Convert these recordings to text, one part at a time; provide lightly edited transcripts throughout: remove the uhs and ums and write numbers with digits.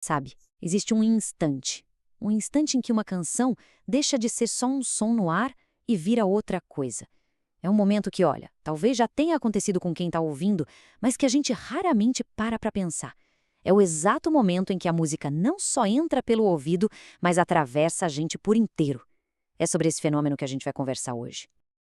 Sabe, existe um instante em que uma canção deixa de ser só um som no ar e vira outra coisa. É um momento que, olha, talvez já tenha acontecido com quem está ouvindo, mas que a gente raramente para pensar. É o exato momento em que a música não só entra pelo ouvido, mas atravessa a gente por inteiro. É sobre esse fenômeno que a gente vai conversar hoje.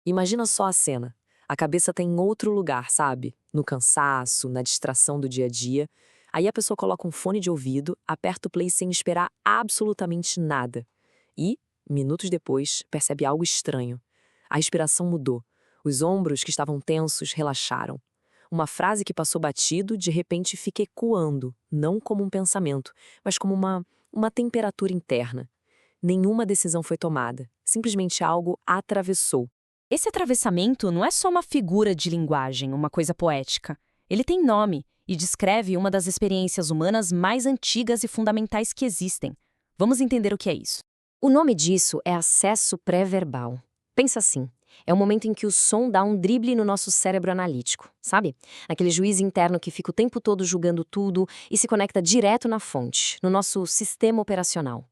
Imagina só a cena. A cabeça tá em outro lugar, sabe? No cansaço, na distração do dia a dia. Aí a pessoa coloca um fone de ouvido, aperta o play sem esperar absolutamente nada. E, minutos depois, percebe algo estranho. A respiração mudou. Os ombros que estavam tensos relaxaram. Uma frase que passou batido, de repente fica ecoando, não como um pensamento, mas como uma temperatura interna. Nenhuma decisão foi tomada, simplesmente algo atravessou. Esse atravessamento não é só uma figura de linguagem, uma coisa poética. Ele tem nome e descreve uma das experiências humanas mais antigas e fundamentais que existem. Vamos entender o que é isso. O nome disso é acesso pré-verbal. Pensa assim, é o momento em que o som dá um drible no nosso cérebro analítico, sabe? Naquele juiz interno que fica o tempo todo julgando tudo e se conecta direto na fonte, no nosso sistema operacional.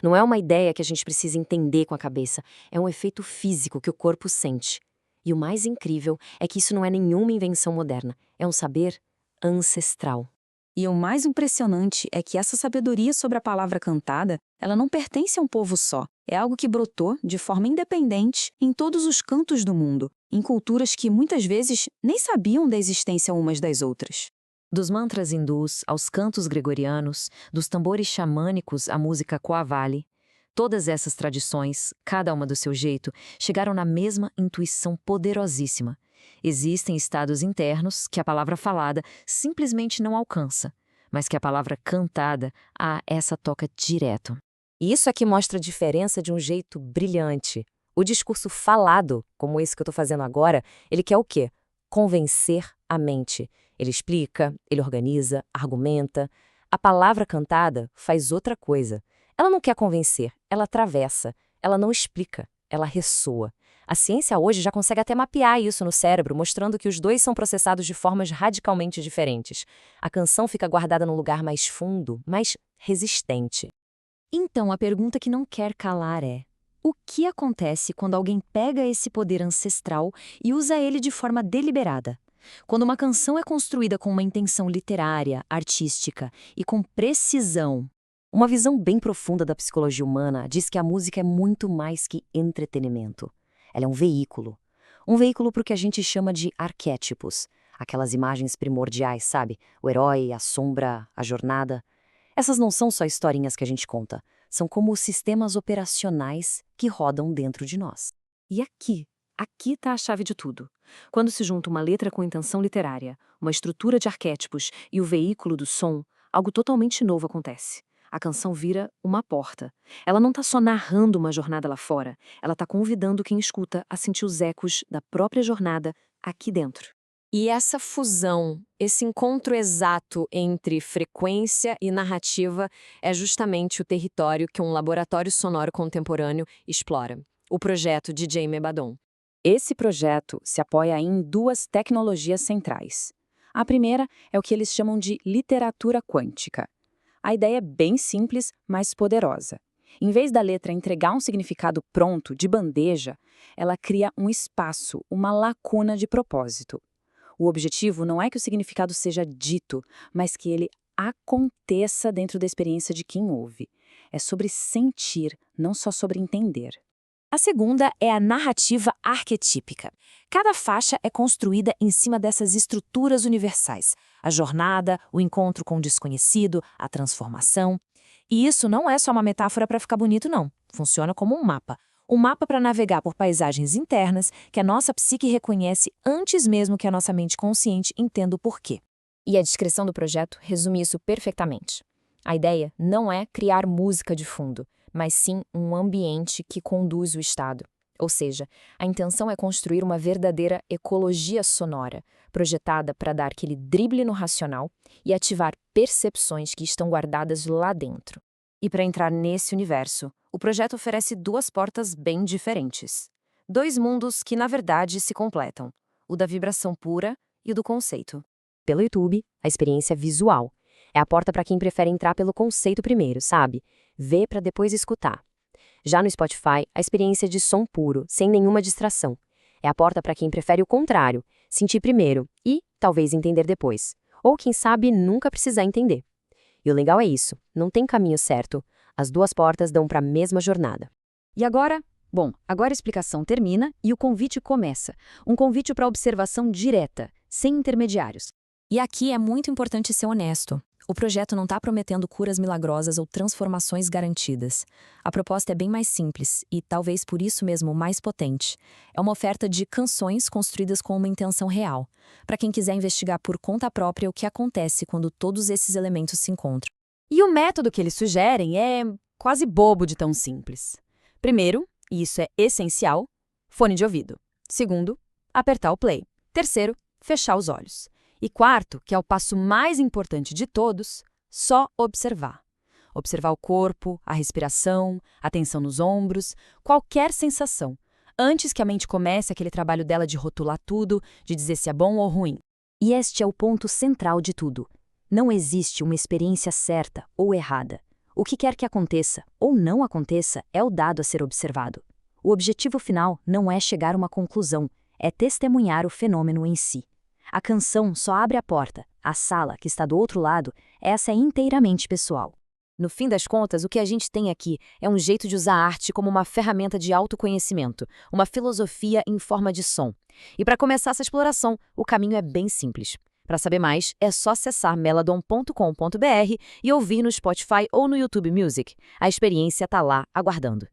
Não é uma ideia que a gente precisa entender com a cabeça, é um efeito físico que o corpo sente. E o mais incrível é que isso não é nenhuma invenção moderna, é um saber ancestral. E o mais impressionante é que essa sabedoria sobre a palavra cantada, ela não pertence a um povo só. É algo que brotou de forma independente em todos os cantos do mundo, em culturas que muitas vezes nem sabiam da existência umas das outras. Dos mantras hindus aos cantos gregorianos, dos tambores xamânicos à música Qawwali, todas essas tradições, cada uma do seu jeito, chegaram na mesma intuição poderosíssima. Existem estados internos que a palavra falada simplesmente não alcança, mas que a palavra cantada essa toca direto. E isso aqui mostra a diferença de um jeito brilhante. O discurso falado, como esse que eu estou fazendo agora, ele quer o quê? Convencer a mente. Ele explica, ele organiza, argumenta. A palavra cantada faz outra coisa. Ela não quer convencer, ela atravessa, ela não explica, ela ressoa. A ciência hoje já consegue até mapear isso no cérebro, mostrando que os dois são processados de formas radicalmente diferentes. A canção fica guardada num lugar mais fundo, mais resistente. Então, a pergunta que não quer calar é: o que acontece quando alguém pega esse poder ancestral e usa ele de forma deliberada? Quando uma canção é construída com uma intenção literária, artística e com precisão. Uma visão bem profunda da psicologia humana diz que a música é muito mais que entretenimento. Ela é um veículo. Um veículo para o que a gente chama de arquétipos. Aquelas imagens primordiais, sabe? O herói, a sombra, a jornada. Essas não são só historinhas que a gente conta. São como os sistemas operacionais que rodam dentro de nós. E aqui está a chave de tudo. Quando se junta uma letra com intenção literária, uma estrutura de arquétipos e o veículo do som, algo totalmente novo acontece. A canção vira uma porta. Ela não está só narrando uma jornada lá fora, ela está convidando quem escuta a sentir os ecos da própria jornada aqui dentro. E essa fusão, esse encontro exato entre frequência e narrativa é justamente o território que um laboratório sonoro contemporâneo explora, o projeto de Jaime Badon. Esse projeto se apoia em duas tecnologias centrais. A primeira é o que eles chamam de literatura quântica. A ideia é bem simples, mas poderosa. Em vez da letra entregar um significado pronto, de bandeja, ela cria um espaço, uma lacuna de propósito. O objetivo não é que o significado seja dito, mas que ele aconteça dentro da experiência de quem ouve. É sobre sentir, não só sobre entender. A segunda é a narrativa arquetípica. Cada faixa é construída em cima dessas estruturas universais. A jornada, o encontro com o desconhecido, a transformação. E isso não é só uma metáfora para ficar bonito, não. Funciona como um mapa. Um mapa para navegar por paisagens internas que a nossa psique reconhece antes mesmo que a nossa mente consciente entenda o porquê. E a descrição do projeto resume isso perfeitamente. A ideia não é criar música de fundo, mas sim um ambiente que conduz o estado. Ou seja, a intenção é construir uma verdadeira ecologia sonora, projetada para dar aquele drible no racional e ativar percepções que estão guardadas lá dentro. E para entrar nesse universo, o projeto oferece duas portas bem diferentes. Dois mundos que, na verdade, se completam: o da vibração pura e o do conceito. Pelo YouTube, a experiência é visual. É a porta para quem prefere entrar pelo conceito primeiro, sabe? Ver para depois escutar. Já no Spotify, a experiência é de som puro, sem nenhuma distração. É a porta para quem prefere o contrário, sentir primeiro e, talvez, entender depois. Ou, quem sabe, nunca precisar entender. E o legal é isso, não tem caminho certo. As duas portas dão para a mesma jornada. E agora? Bom, agora a explicação termina e o convite começa. Um convite para observação direta, sem intermediários. E aqui é muito importante ser honesto. O projeto não está prometendo curas milagrosas ou transformações garantidas. A proposta é bem mais simples e, talvez por isso mesmo, mais potente. É uma oferta de canções construídas com uma intenção real, para quem quiser investigar por conta própria o que acontece quando todos esses elementos se encontram. E o método que eles sugerem é quase bobo de tão simples. Primeiro, e isso é essencial, fone de ouvido. Segundo, apertar o play. Terceiro, fechar os olhos. E quarto, que é o passo mais importante de todos, só observar. Observar o corpo, a respiração, a tensão nos ombros, qualquer sensação, antes que a mente comece aquele trabalho dela de rotular tudo, de dizer se é bom ou ruim. E este é o ponto central de tudo. Não existe uma experiência certa ou errada. O que quer que aconteça ou não aconteça é o dado a ser observado. O objetivo final não é chegar a uma conclusão, é testemunhar o fenômeno em si. A canção só abre a porta, a sala, que está do outro lado, essa é inteiramente pessoal. No fim das contas, o que a gente tem aqui é um jeito de usar a arte como uma ferramenta de autoconhecimento, uma filosofia em forma de som. E para começar essa exploração, o caminho é bem simples. Para saber mais, é só acessar meladon.com.br e ouvir no Spotify ou no YouTube Music. A experiência está lá, aguardando.